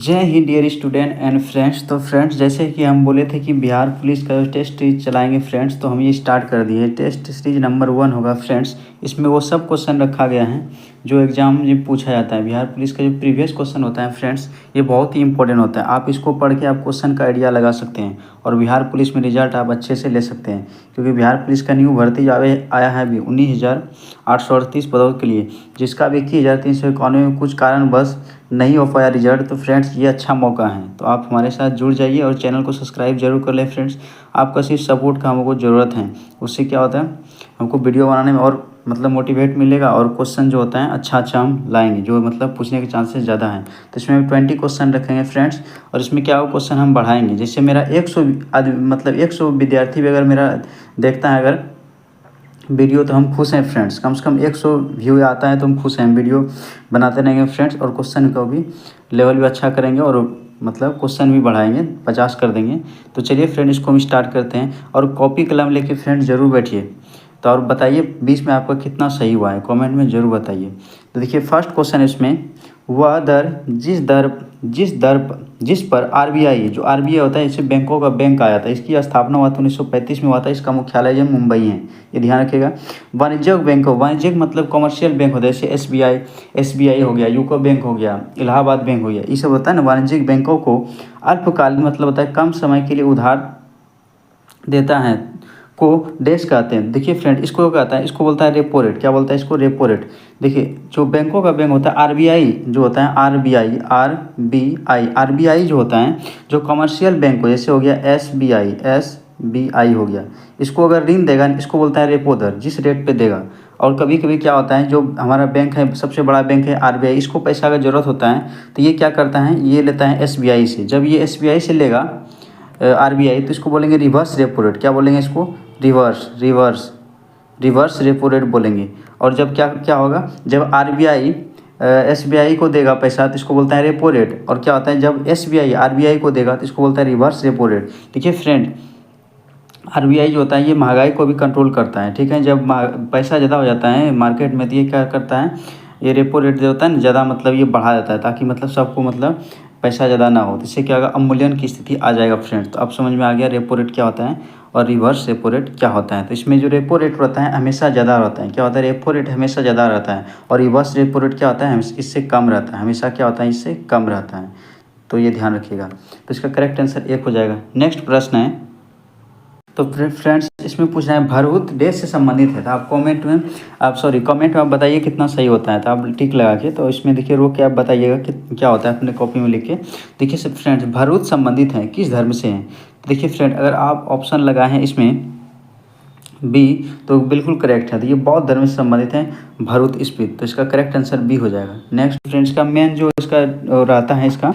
जय Hind dear student and friends. तो friends, जैसे कि हम बोले थे कि बिहार पुलिस का जो टेस्ट सीरीज चलाएंगे फ्रेंड्स, तो हम ये स्टार्ट कर दिए। टेस्ट सीरीज नंबर 1 होगा फ्रेंड्स। इसमें वो सब क्वेश्चन रखा गया है जो एग्जाम में पूछा जाता है। बिहार पुलिस का जो प्रीवियस क्वेश्चन होता है फ्रेंड्स, ये बहुत ही इंपॉर्टेंट होता है। आप इसको पढ़ के आप क्वेश्चन का आइडिया लगा सकते हैं और बिहार पुलिस में रिजल्ट आप अच्छे से ले सकते हैं, क्योंकि बिहार पुलिस का न्यू भर्ती आया है अभी 19,838 पदों के लिए, जिसका भी 21,391 में कुछ कारणवश नहीं हो पाया रिजल्ट। तो फ्रेंड्स, ये अच्छा मौका है, तो आप हमारे साथ जुड़ जाइए और चैनल को सब्सक्राइब जरूर कर लें फ्रेंड्स। आपका सिर्फ सपोर्ट का हमको ज़रूरत है, उससे क्या होता है हमको वीडियो बनाने में और मतलब मोटिवेट मिलेगा, और क्वेश्चन जो होता है अच्छा हम लाएंगे, जो मतलब पूछने के चांसेस ज़्यादा हैं। तो इसमें 20 क्वेश्चन रखेंगे फ्रेंड्स, और इसमें क्या हो क्वेश्चन हम बढ़ाएंगे। जैसे मेरा 100 मतलब 100 विद्यार्थी भी अगर मेरा देखता है अगर वीडियो, तो हम खुश हैं फ्रेंड्स। कम से कम 100 व्यू आता है तो हम खुश हैं। वीडियो बनाते रहेंगे फ्रेंड्स, और क्वेश्चन को भी लेवल भी अच्छा करेंगे, और मतलब क्वेश्चन भी बढ़ाएंगे, 50 कर देंगे। तो चलिए फ्रेंड, इसको हम स्टार्ट करते हैं। और कॉपी कलम लेके फ्रेंड्स ज़रूर बैठिए। तो और बताइए बीच में आपका कितना सही हुआ है, कमेंट में ज़रूर बताइए। तो देखिए फर्स्ट क्वेश्चन इसमें, वह दर जिस पर आरबीआई, जो आरबीआई होता है इसे बैंकों का बैंक आया था, इसकी स्थापना हुआ था 1935 में हुआ था। इसका मुख्यालय जो मुंबई है, ये ध्यान रखिएगा। वाणिज्यिक बैंकों, वाणिज्यिक मतलब कमर्शियल बैंक होता है, जैसे एसबीआई हो गया, यूको बैंक हो गया, इलाहाबाद बैंक हो गया, ये सब होता है ना। वाणिज्यिक बैंकों को अल्पकालीन मतलब होता है कम समय के लिए उधार देता है, को डैश कहते हैं। देखिए फ्रेंड, इसको कहता है, इसको बोलता है रेपो रेट। क्या बोलता है इसको? Repo rate. देखिए जो बैंकों का बैंक होता है आरबीआई, जो होता है आरबीआई जो होता है, जो कमर्शियल बैंक हो, जैसे हो गया एसबीआई हो गया, इसको अगर ऋण देगा, इसको बोलता है रेपो दर, जिस रेट पे देगा। और कभी कभी क्या होता है, जो हमारा बैंक है, सबसे बड़ा बैंक है आरबीआई, इसको पैसा का ज़रूरत होता है, तो ये क्या करता है, ये लेता है एसबीआई से। जब ये एसबीआई से लेगा आरबीआई, तो इसको बोलेंगे रिवर्स रेपो रेट। क्या बोलेंगे इसको? रिवर्स रेपो रेट बोलेंगे। और जब क्या क्या होगा, जब आरबीआई एसबीआई को देगा पैसा, तो इसको बोलता है रेपो रेट। और क्या होता है, जब एसबीआई आरबीआई को देगा, तो इसको बोलता है रिवर्स रेपो रेट। देखिए फ्रेंड, आरबीआई जो होता है ये महंगाई को भी कंट्रोल करता है, ठीक है। जब पैसा ज़्यादा हो जाता है मार्केट में, तो ये क्या करता है, ये रेपो रेट जो होता है ना ज़्यादा, मतलब ये बढ़ा देता है, ताकि मतलब सबको मतलब पैसा ज़्यादा ना हो। तो इससे क्या होगा, अवमूल्यन की स्थिति आ जाएगा फ्रेंड्स। तो अब समझ में आ गया रेपो रेट क्या होता है और रिवर्स रेपो रेट क्या होता है। तो इसमें जो रेपो रेट रहता है हमेशा ज़्यादा रहता है। क्या होता है? रेपो रेट हमेशा ज़्यादा रहता है, और रिवर्स रेपो रेट क्या होता है, इससे कम रहता है। हमेशा क्या होता है, इससे कम रहता है। तो ये ध्यान रखिएगा। तो इसका करेक्ट आंसर 1 हो जाएगा। नेक्स्ट प्रश्न है, तो फ्रेंड्स इसमें पूछ रहे हैं भरहुत देश से संबंधित है। तो आप कमेंट में आप बताइए कितना सही होता है। तो आप टिक लगा के, तो इसमें देखिए रोक के आप बताइएगा कि क्या होता है, अपने कॉपी में लिख के। देखिए सब फ्रेंड्स, भरहुत संबंधित है किस धर्म से हैं। देखिए फ्रेंड, अगर आप ऑप्शन लगाए हैं इसमें बी, तो बिल्कुल करेक्ट है। तो ये बौद्ध धर्म से संबंधित है भरहुत स्पीति, तो इसका करेक्ट आंसर बी हो जाएगा। नेक्स्ट फ्रेंड्स, का मेन जो इसका रहता है, इसका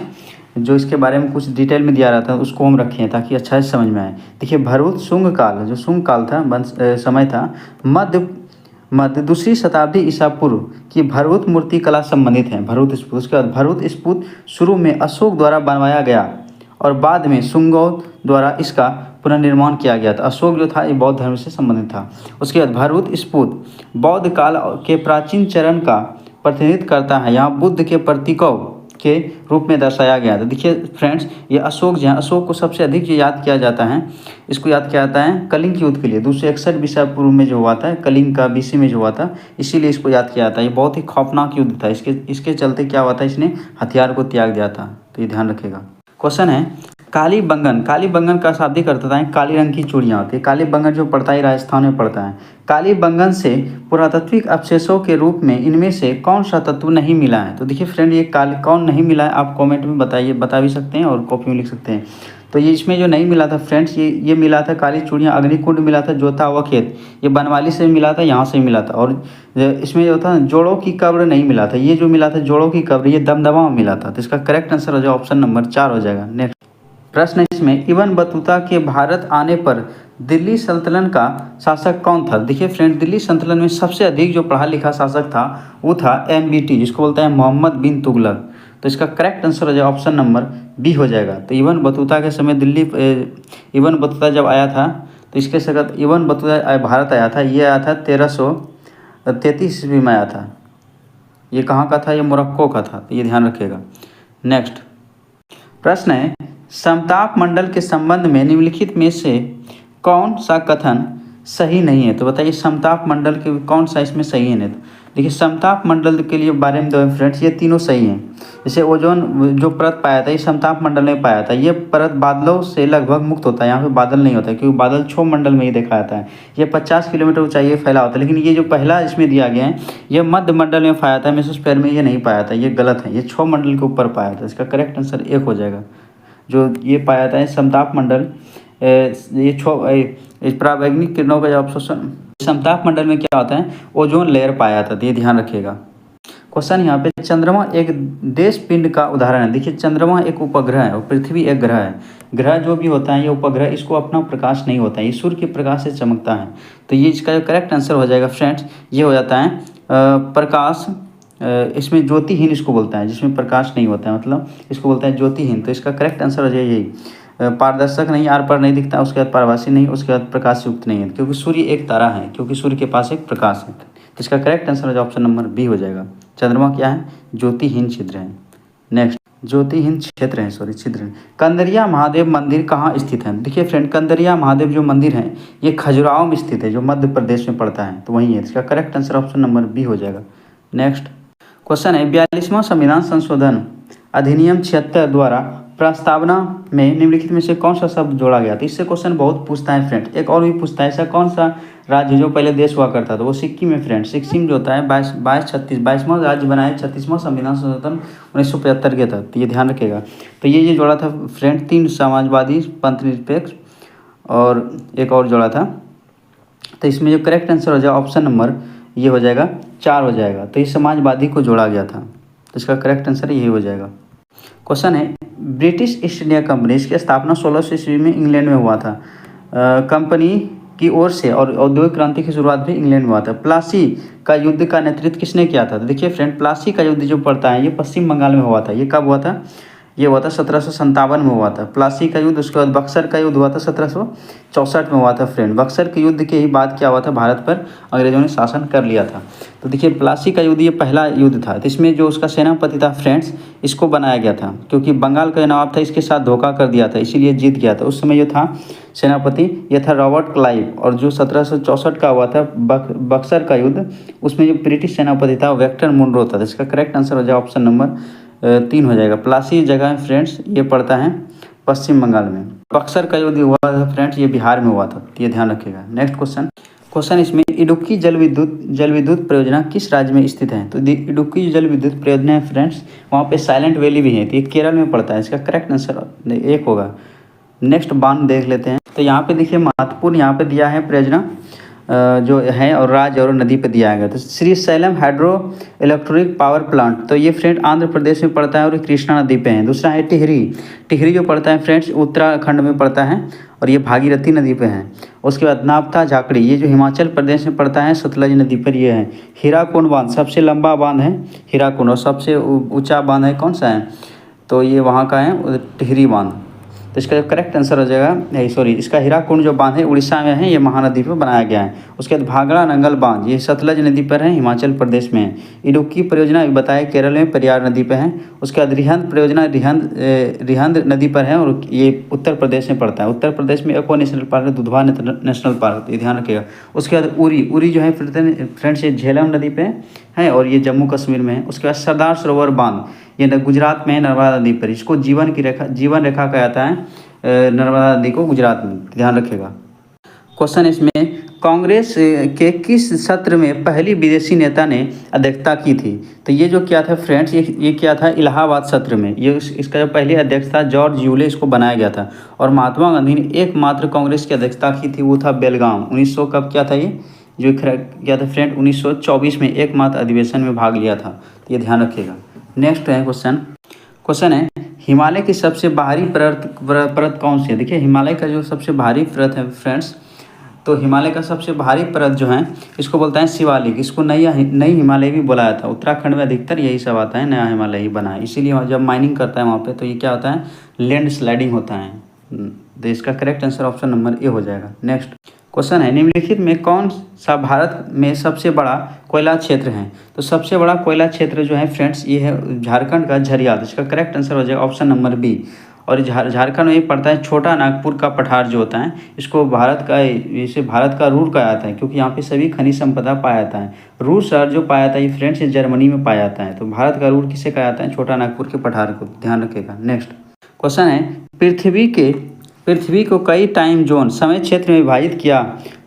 जो इसके बारे में कुछ डिटेल में दिया रहता है, उसको हम रखे हैं ताकि अच्छा से समझ में आए। देखिए भरहुत शुंग काल, जो शुंग काल था, समय था, मध्य दूसरी शताब्दी ईसा पूर्व की भरहुत मूर्ति कला संबंधित है। भरहुत स्फूत, उसके बाद भरहुत स्फूत शुरू में अशोक द्वारा बनवाया गया और बाद में शुंगों द्वारा इसका पुनर्निर्माण किया गया था। अशोक जो था ये बौद्ध धर्म से संबंधित था। उसके बाद भरहुत स्फूत बौद्ध काल के प्राचीन चरण का प्रतिनिधित्व करता है। यहाँ बुद्ध के प्रतीकों के रूप में दर्शाया गया था। देखिए फ्रेंड्स, ये अशोक जो है, अशोक को सबसे अधिक जो याद किया जाता है, इसको याद किया जाता है कलिंग युद्ध के लिए। 261 ईसा पूर्व में जो हुआ था, कलिंग का बीसी में जो हुआ था, इसीलिए इसको याद किया जाता है। ये बहुत ही खौफनाक युद्ध था। इसके चलते क्या हुआ था, इसने हथियार को त्याग दिया था। तो ये ध्यान रखिएगा। क्वेश्चन है, काली बंगन का शाब्दिक अर्थ होता है काली रंग की चूड़ियाँ होती है। काली बंगन जो पड़ता है राजस्थान में पड़ता है। काली बंगन से पुरातात्विक अवशेषों के रूप में इनमें से कौन सा तत्व नहीं मिला है। तो देखिए फ्रेंड, ये कौन नहीं मिला है, आप कमेंट में बताइए, बता भी सकते हैं और कॉपी में लिख सकते हैं। तो ये इसमें जो नहीं मिला था फ्रेंड्स, ये मिला था काली चूड़ियाँ, अग्निकुंड मिला था, जोता हुआ खेत, ये बनवाली से मिला था, यहाँ से मिला था। और इसमें जो था जोड़ों की कब्र नहीं मिला था। ये जो मिला था जोड़ों की कब्र, ये दमदमा में मिला था। तो इसका करेक्ट आंसर हो जाएगा ऑप्शन नंबर 4 हो जाएगा। नेक्स्ट प्रश्न इसमें, इब्न बतूता के भारत आने पर दिल्ली सल्तनत का शासक कौन था। देखिए फ्रेंड, दिल्ली सल्तनत में सबसे अधिक जो पढ़ा लिखा शासक था वो था MBT, जिसको बोलते हैं मोहम्मद बिन तुगलक। तो इसका करेक्ट आंसर हो जाएगा ऑप्शन नंबर बी हो जाएगा। तो इब्न बतूता के समय इब्न बतूता जब आया था, तो इसके साथ इब्न बतूता भारत आया था। ये आया था 1333 ईस्वी में आया था। ये कहाँ का था? ये मोरक्को का था। तो ये ध्यान रखिएगा। नेक्स्ट प्रश्न है, समताप मंडल के संबंध में निम्नलिखित में से कौन सा कथन सही नहीं है? तो बताइए समताप मंडल के कौन सा इसमें सही है? नहीं तो देखिए समताप मंडल के लिए बारे में दो फ्रेंड्स, ये तीनों सही हैं। जैसे ओजोन जो परत पाया था ये समताप मंडल में पाया था। ये परत बादलों से लगभग मुक्त होता है, यहाँ पे बादल नहीं होता है क्योंकि बादल क्षोभ मंडल में ही देखा जाता है। ये 50 किलोमीटर ऊंचाई ये फैला होता है। लेकिन ये जो पहला इसमें दिया गया है ये मध्य मंडल में पाया था, मेसोस्फीयर में ये नहीं पाया था, ये गलत है। ये क्षोभ मंडल के ऊपर पाया था। इसका करेक्ट आंसर एक हो जाएगा। जो ये पाया था समताप मंडल, ये परावैंगनिक किरणों का अवशोषण, समताप मंडल में क्या होता है, ओजोन लेयर पाया था। तो ये ध्यान रखिएगा। क्वेश्चन यहाँ पे, चंद्रमा एक देश पिंड का उदाहरण है। देखिए चंद्रमा एक उपग्रह है और पृथ्वी एक ग्रह है। ग्रह जो भी होता है ये उपग्रह, इसको अपना प्रकाश नहीं होता है, ये सूर्य के प्रकाश से चमकता है। तो ये इसका जो करेक्ट आंसर हो जाएगा फ्रेंड्स, ये हो जाता है प्रकाश, इसमें ज्योतिहीन इसको बोलता है, जिसमें प्रकाश नहीं होता है, मतलब इसको बोलता है ज्योतिहीन। तो इसका करेक्ट आंसर हो जाएगा यही। पारदर्शक नहीं, आर पर नहीं दिखता, उसके बाद पारभासी नहीं, उसके बाद प्रकाश युक्त नहीं है, क्योंकि सूर्य एक तारा है, क्योंकि सूर्य के पास एक प्रकाश है। तो इसका करेक्ट आंसर हो जाए ऑप्शन नंबर बी हो जाएगा। चंद्रमा क्या है, ज्योतिहीन छिद्र है। नेक्स्ट, ज्योतिहीन क्षेत्र है, सॉरी छिद्र है। कंदरिया महादेव मंदिर कहाँ स्थित है? देखिए फ्रेंड, कंदरिया महादेव जो मंदिर है ये खजुराहो में स्थित है, जो मध्य प्रदेश में पड़ता है, तो वहीं है। इसका correct answer option number B हो जाएगा। नेक्स्ट क्वेश्चन है, 42वां संविधान संशोधन अधिनियम 76 द्वारा प्रस्तावना में निम्नलिखित में से कौन सा शब्द जोड़ा गया? तो इससे क्वेश्चन बहुत पूछता है फ्रेंड। एक और भी पूछता है, ऐसा कौन सा राज्य जो पहले देश हुआ करता था? वो सिक्किम है फ्रेंड। सिक्किम जो होता है 22वां राज्य बनाए 36वां संविधान संशोधन 1975 के तहत। तो ये ध्यान रखेगा। तो ये जोड़ा था फ्रेंड, 3 समाजवादी, पंथ निरपेक्ष और एक और जोड़ा था। तो इसमें जो करेक्ट आंसर हो जाएगा ऑप्शन नंबर ये हो जाएगा 4 हो जाएगा। तो ये समाजवादी को जोड़ा गया था। तो इसका करेक्ट आंसर यही हो जाएगा। क्वेश्चन है, ब्रिटिश ईस्ट इंडिया कंपनी, इसकी स्थापना 1600 ईस्वी में इंग्लैंड में हुआ था। कंपनी की ओर से और औद्योगिक क्रांति की शुरुआत भी इंग्लैंड में हुआ था। प्लासी का युद्ध का नेतृत्व किसने किया था? तो देखिए फ्रेंड, प्लासी का युद्ध जो पड़ता है ये पश्चिम बंगाल में हुआ था। ये कब हुआ था? ये हुआ था 1757 में हुआ था प्लासी का युद्ध। उसके बाद बक्सर का युद्ध हुआ था 1764 में हुआ था फ्रेंड। बक्सर के युद्ध के ही बाद क्या हुआ था, भारत पर अंग्रेजों ने शासन कर लिया था। तो देखिए प्लासी का युद्ध ये पहला युद्ध था। तो इसमें जो उसका सेनापति था फ्रेंड्स, इसको बनाया गया था क्योंकि बंगाल का नवाब था, इसके साथ धोखा कर दिया था, इसीलिए जीत गया था। उस समय जो था सेनापति ये था रॉबर्ट क्लाइव। और जो 1764 का हुआ था बक्सर का युद्ध, उसमें जो ब्रिटिश सेनापति था वेक्टर मुनरो था। इसका करेक्ट आंसर हो जाए ऑप्शन नंबर 3 हो जाएगा। प्लासी जगह है फ्रेंड्स, ये पड़ता है पश्चिम बंगाल में। बक्सर का युद्ध हुआ था फ्रेंड्स, ये बिहार में हुआ था। ये ध्यान रखिएगा। नेक्स्ट क्वेश्चन इसमें, इडुक्की जल विद्युत परियोजना किस राज्य में स्थित है? तो इडुक्की जल विद्युत परियोजना है फ्रेंड्स, वहाँ पे साइलेंट वैली भी है, तो ये केरल में पड़ता है। इसका करेक्ट आंसर 1 होगा। नेक्स्ट बांध देख लेते हैं। तो यहाँ पे देखिए महत्वपूर्ण यहाँ पे दिया है परियोजना जो है, और राज्य और नदी पे दिया गया। तो Shri slam hydro electric power plant, तो ये फ्रेंड आंध्र प्रदेश में पड़ता है और ये कृष्णा नदी पे है। दूसरा है टिहरी जो पड़ता है फ्रेंड्स उत्तराखंड में पड़ता है और ये भागीरथी नदी पे है। उसके बाद नापता झाकड़ी, ये जो हिमाचल प्रदेश में पड़ता है सतलज नदी पर ये है। हीराकुंड बांध सबसे लंबा बांध है हीराकुंड, और सबसे ऊँचा बांध है कौन सा है? तो ये वहाँ का है टिहरी बांध। तो इसका जो करेक्ट आंसर हो जाएगा, इसका हीराकुंड जो बांध है उड़ीसा में है, ये महानदी पर बनाया गया है। उसके बाद भागड़ा नंगल बांध, ये सतलज नदी पर है, हिमाचल प्रदेश में है। इडुक्की परियोजना बताया केरल में पेरियार नदी पर है। उसके बाद रिहंद परियोजना रिहंद नदी पर है और ये उत्तर प्रदेश में पड़ता है। उत्तर प्रदेश में एको नेशनल पार्क है, दुधवा नेशनल पार्क, ये ध्यान रखिएगा। उसके बाद उरी जो है फ्रेंड्स ये झेलम नदी पे है और ये जम्मू कश्मीर में है। उसके बाद सरदार सरोवर बांध, ये गुजरात में है नर्मदा नदी पर। इसको जीवन रेखा कहा जाता है नर्मदा नदी को गुजरात में, ध्यान रखिएगा। क्वेश्चन इसमें, कांग्रेस के किस सत्र में पहली विदेशी नेता ने अध्यक्षता की थी? तो ये जो क्या था फ्रेंड्स, ये क्या था इलाहाबाद सत्र में। ये इसका जो पहली अध्यक्ष था जॉर्ज यूले, इसको बनाया गया था। और महात्मा गांधी ने एकमात्र कांग्रेस की अध्यक्षता की थी, वो था बेलगाम। 1900 कब क्या था ये जो क्या था फ्रेंड 1924 में एकमात्र अधिवेशन में भाग लिया था। तो ये ध्यान रखिएगा। नेक्स्ट है क्वेश्चन है, हिमालय की सबसे बाहरी परत कौन सी है? देखिए हिमालय का जो सबसे भारी परत है फ्रेंड्स, तो हिमालय का सबसे भारी परत जो है इसको बोलता है शिवालिक। इसको नई हिमालय भी बोला जाता है। उत्तराखंड में अधिकतर यही सब आता है, नया हिमालय ही बना है। इसीलिए जब माइनिंग करता है वहाँ पे, तो ये क्या होता है लैंड स्लाइडिंग होता है। तो इसका correct answer option number A हो जाएगा। नेक्स्ट क्वेश्चन है, निम्नलिखित में कौन सा भारत में सबसे बड़ा कोयला क्षेत्र है? तो सबसे बड़ा कोयला क्षेत्र जो है फ्रेंड्स ये है झारखंड का झरिया। इसका करेक्ट आंसर हो जाएगा ऑप्शन नंबर बी। और झारखंड में पड़ता है छोटा नागपुर का पठार जो होता है, इसको भारत का, इसे भारत का रूर कहा जाता है, क्योंकि यहाँ पे सभी खनिज संपदा पाया जाता है। रूर शहर जो पाया जाता है ये फ्रेंड्स जर्मनी में पाया जाता है। तो भारत का रूर किसे कहा जाता है? छोटा नागपुर के पठार को, ध्यान रखिएगा। नेक्स्ट क्वेश्चन है, पृथ्वी को कई टाइम जोन समय क्षेत्र में विभाजित किया,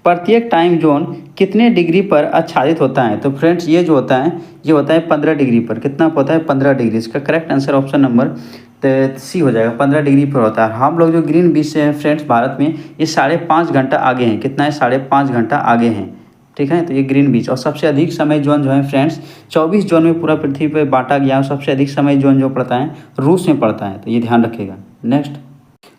प्रत्येक टाइम जोन कितने डिग्री पर आच्छादित होता है? तो फ्रेंड्स ये जो होता है ये होता है 15 डिग्री पर। कितना होता है? 15 डिग्री। इसका correct answer option number C हो जाएगा, 15 डिग्री पर होता है। हम लोग जो ग्रीन बीच से हैं फ्रेंड्स भारत में, ये 5.5 घंटा आगे हैं। कितना है? 5.5 घंटा आगे हैं, ठीक है। तो ये ग्रीन बीच, और सबसे अधिक समय जोन जो है फ्रेंड्स 24 जोन में पूरा पृथ्वी पर बांटा गया है, और सबसे अधिक समय जोन जो पड़ता है रूस में पड़ता है। तो ये ध्यान रखिएगा। नेक्स्ट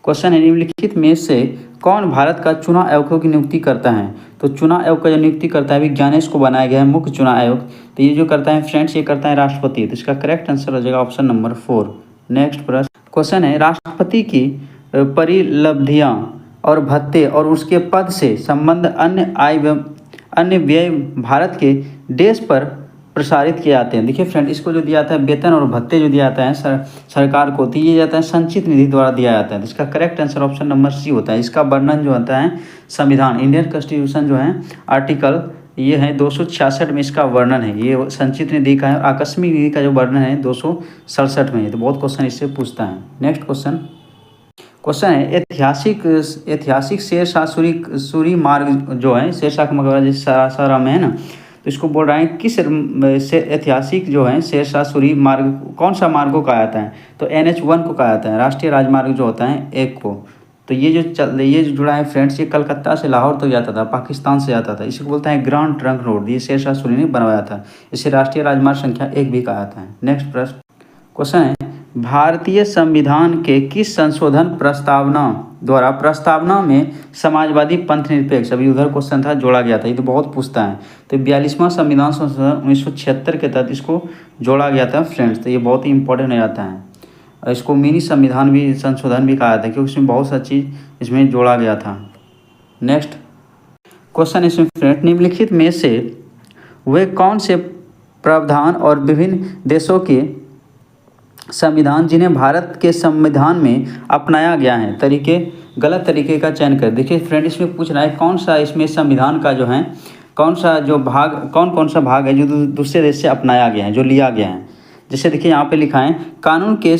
क्वेश्चन है, निम्नलिखित में से कौन भारत का चुनाव आयोगों की नियुक्ति करता है? तो चुनाव आयोग का जो नियुक्ति करता है अभी ज्ञानेश को बनाया गया है मुख्य चुनाव आयोग। तो ये जो करता है फ्रेंड्स ये करता है राष्ट्रपति। तो इसका करेक्ट आंसर हो जाएगा ऑप्शन नंबर 4। नेक्स्ट प्रश्न क्वेश्चन है, राष्ट्रपति की परिलब्धियां और भत्ते और उसके पद से संबंध अन्य आय एवं अन्य व्यय भारत के देश पर प्रसारित किए जाते हैं। देखिए फ्रेंड, इसको जो दिया जाता है वेतन और भत्ते जो दिया जाता है सरकार को, तो ये जाता है संचित निधि द्वारा दिया जाता है। इसका correct answer option number C होता है। इसका वर्णन जो होता है संविधान, इंडियन कॉन्स्टिट्यूशन जो है आर्टिकल ये है 266 में इसका वर्णन है। ये संचित निधि का है, और आकस्मिक निधि का जो वर्णन है 267 में है। तो बहुत क्वेश्चन इससे पूछता है। नेक्स्ट क्वेश्चन है, ऐतिहासिक शेरशाह सूरी मार्ग जो है, शेरशाह का मकबरा जैसे सासाराम में है ना, तो इसको बोल रहा है किस ऐतिहासिक जो है शेरशाह सूरी मार्ग, कौन सा मार्ग को कहा जाता है? तो NH1 को कहा जाता है, राष्ट्रीय राजमार्ग जो होता है 1 को। तो ये जो जुड़ा है फ्रेंड्स, ये कलकत्ता से लाहौर तक जाता था, पाकिस्तान से जाता था। इसको बोलता है ग्रांड ट्रंक रोड। ये शेरशाह सूरी ने बनवाया था, इसे राष्ट्रीय राजमार्ग संख्या 1 भी कहा जाता है। नेक्स्ट प्रश्न क्वेश्चन है, भारतीय संविधान के किस संशोधन प्रस्तावना में समाजवादी पंथ निरपेक्ष, अभी उधर क्वेश्चन था, जोड़ा गया था? ये तो बहुत पूछता है। तो 42वां संविधान संशोधन 1976 के तहत इसको जोड़ा गया था फ्रेंड्स। तो ये बहुत ही इंपॉर्टेंट हो जाता है। इसको मिनी संविधान भी संशोधन भी कहा जाता है, क्योंकि इसमें बहुत सा चीज़ इसमें जोड़ा गया था। नेक्स्ट क्वेश्चन इसमें फ्रेंड, निम्नलिखित में से वे कौन से प्रावधान और विभिन्न देशों के संविधान जिन्हें भारत के संविधान में अपनाया गया है गलत तरीके का चयन कर? देखिए फ्रेंड, इसमें पूछ रहा है कौन सा इसमें संविधान का जो है कौन कौन सा भाग है जो दूसरे देश से अपनाया गया है, जो लिया गया है। जैसे देखिए यहाँ पे लिखा है कानून के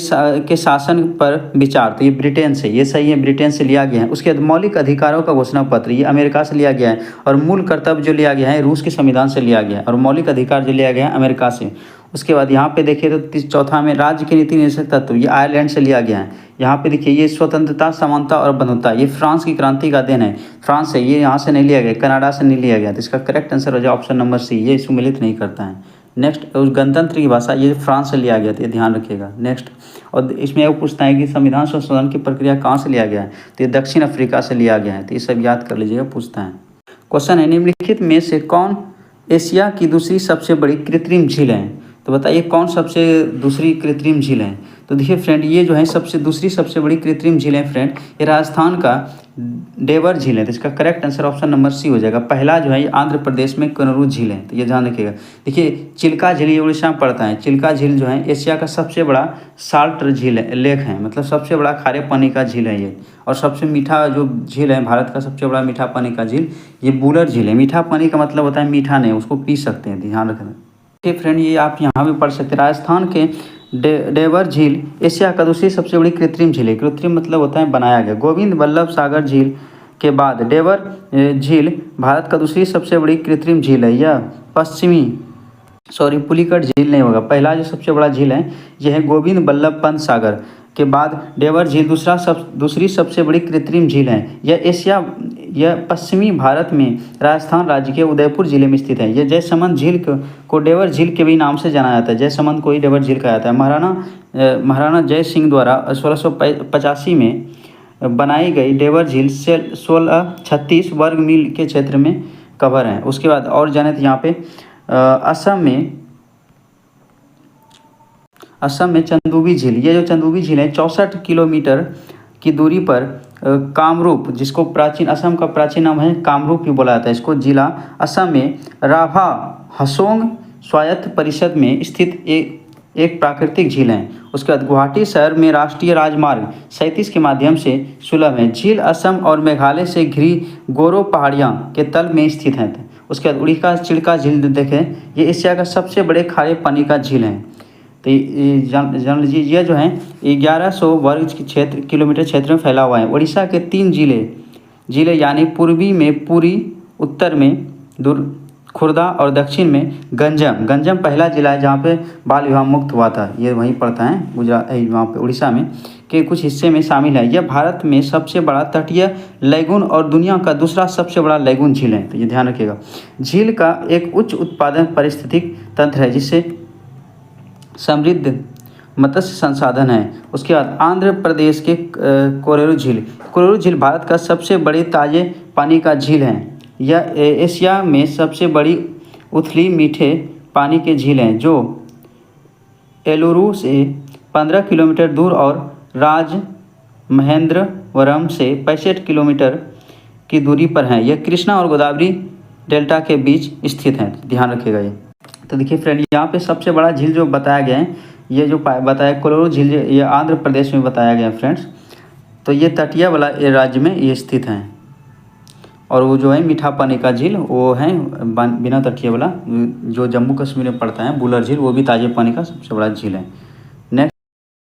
शासन पर विचार, तो ये ब्रिटेन से, ये सही है, ब्रिटेन से लिया गया है। उसके बाद मौलिक अधिकारों का घोषणा पत्र, ये अमेरिका से लिया गया है। और मूल कर्तव्य जो लिया गया है रूस के संविधान से लिया गया है। और मौलिक अधिकार जो लिया गया है अमेरिका से। उसके बाद यहाँ पे देखिए तो चौथा में राज्य के नीति निर्देशक तत्व, ये आयरलैंड से लिया गया है। यहाँ पे देखिए ये स्वतंत्रता, समानता और बंधुता, ये फ्रांस की क्रांति का देन है, फ्रांस से, ये यहाँ से नहीं लिया गया, कनाडा से नहीं लिया गया। तो इसका करेक्ट आंसर हो जाए ऑप्शन नंबर सी, ये सम्मिलित नहीं करता है। नेक्स्ट गणतंत्र की भाषा, ये फ्रांस से लिया गया था, ये ध्यान रखिएगा। नेक्स्ट, और इसमें यह पूछता है कि संविधान संशोधन की प्रक्रिया कहाँ से लिया गया है? तो ये दक्षिण अफ्रीका से लिया गया है। तो ये सब याद कर लीजिएगा, पूछता है। क्वेश्चन है, निम्नलिखित में से कौन एशिया की दूसरी सबसे बड़ी कृत्रिम झील है? तो बताइए कौन सबसे दूसरी कृत्रिम झील है? तो देखिए फ्रेंड, ये जो है दूसरी सबसे बड़ी कृत्रिम झील है फ्रेंड, ये राजस्थान का डेवर झील है। तो इसका correct answer option number C हो जाएगा। पहला जो है ये आंध्र प्रदेश में कनरू झील है। तो ये ध्यान रखिएगा। देखिए चिल्का झील ये उड़ीसा में पड़ता है। चिल्का झील जो है एशिया का सबसे बड़ा साल्ट झील है, लेक है, मतलब सबसे बड़ा खारे पानी का झील है ये। और सबसे मीठा जो झील है भारत का सबसे बड़ा मीठा पानी का झील ये बुलर झील है। मीठा पानी का मतलब होता है मीठा नहीं, उसको पी सकते हैं, ध्यान रखना। ठीक फ्रेंड, ये आप यहाँ भी पढ़ सकते हैं। राजस्थान के डेवर झील एशिया का दूसरी सबसे बड़ी कृत्रिम झील है। कृत्रिम मतलब होता है बनाया गया। गोविंद बल्लभ सागर झील के बाद डेवर झील भारत का दूसरी सबसे बड़ी कृत्रिम झील है। यह पुलिकट झील नहीं होगा। पहला जो सबसे बड़ा झील है यह है गोविंद बल्लभ पंत सागर के बाद डेवर झील दूसरी सबसे बड़ी कृत्रिम झील है। यह पश्चिमी भारत में राजस्थान राज्य के उदयपुर जिले में स्थित है। यह जयसमंद झील को डेवर झील के भी नाम से जाना जाता है। जयसमंद को ही डेवर झील कहा जाता है। महाराणा जय सिंह द्वारा 1685 में बनाई गई डेवर झील 1636 वर्ग मील के क्षेत्र में कवर है। उसके बाद और जाने तो यहाँ पे असम में चंदूबी झील, ये जो चंदूबी झील है 64 किलोमीटर की दूरी पर कामरूप, जिसको असम का प्राचीन नाम है कामरूप भी बोला जाता है इसको, जिला असम में राभा हसोंग स्वायत्त परिषद में स्थित एक प्राकृतिक झील है। उसके बाद गुवाहाटी शहर में राष्ट्रीय राजमार्ग 37 के माध्यम से सुलभ है। झील असम और मेघालय से घिरी गोरो पहाड़ियाँ के तल में स्थित है। उसके बाद उड़ीसा चिल्का झील देखें, ये एशिया का सबसे बड़े खारे पानी का झील है। तो जान लीजिए ये जो है 1100 वर्ग किलोमीटर क्षेत्र में फैला हुआ है। उड़ीसा के 3 जिले यानी पूर्वी में पुरी, उत्तर में खुर्दा और दक्षिण में गंजम पहला जिला है जहाँ पे बाल विवाह मुक्त हुआ था। ये वहीं पड़ता है गुजरात, वहाँ पे उड़ीसा में के कुछ हिस्से में शामिल है। यह भारत में सबसे बड़ा तटीय लैगून और दुनिया का दूसरा सबसे बड़ा लैगून झील है। तो ये ध्यान रखिएगा। झील का एक उच्च उत्पादन पारिस्थितिक तंत्र है जिससे समृद्ध मत्स्य संसाधन है। उसके बाद आंध्र प्रदेश के कोरेरू झील भारत का सबसे बड़े ताजे पानी का झील है। यह एशिया में सबसे बड़ी उथली मीठे पानी के झील हैं जो एलुरु से 15 किलोमीटर दूर और राजमहेंद्रवरम से 65 किलोमीटर की दूरी पर हैं। यह कृष्णा और गोदावरी डेल्टा के बीच स्थित है। ध्यान रखिएगा ये। तो देखिए फ्रेंड, यहाँ पे सबसे बड़ा झील जो बताया गया है, ये जो बताया कोरेरू झील, ये आंध्र प्रदेश में बताया गया है फ्रेंड्स। तो ये तटीय वाला राज्य में ये स्थित है। और वो जो है मीठा पानी का झील वो है बिना तटीय वाला जो जम्मू कश्मीर में पड़ता है, बुलर झील, वो भी ताजे पानी का सबसे बड़ा झील है।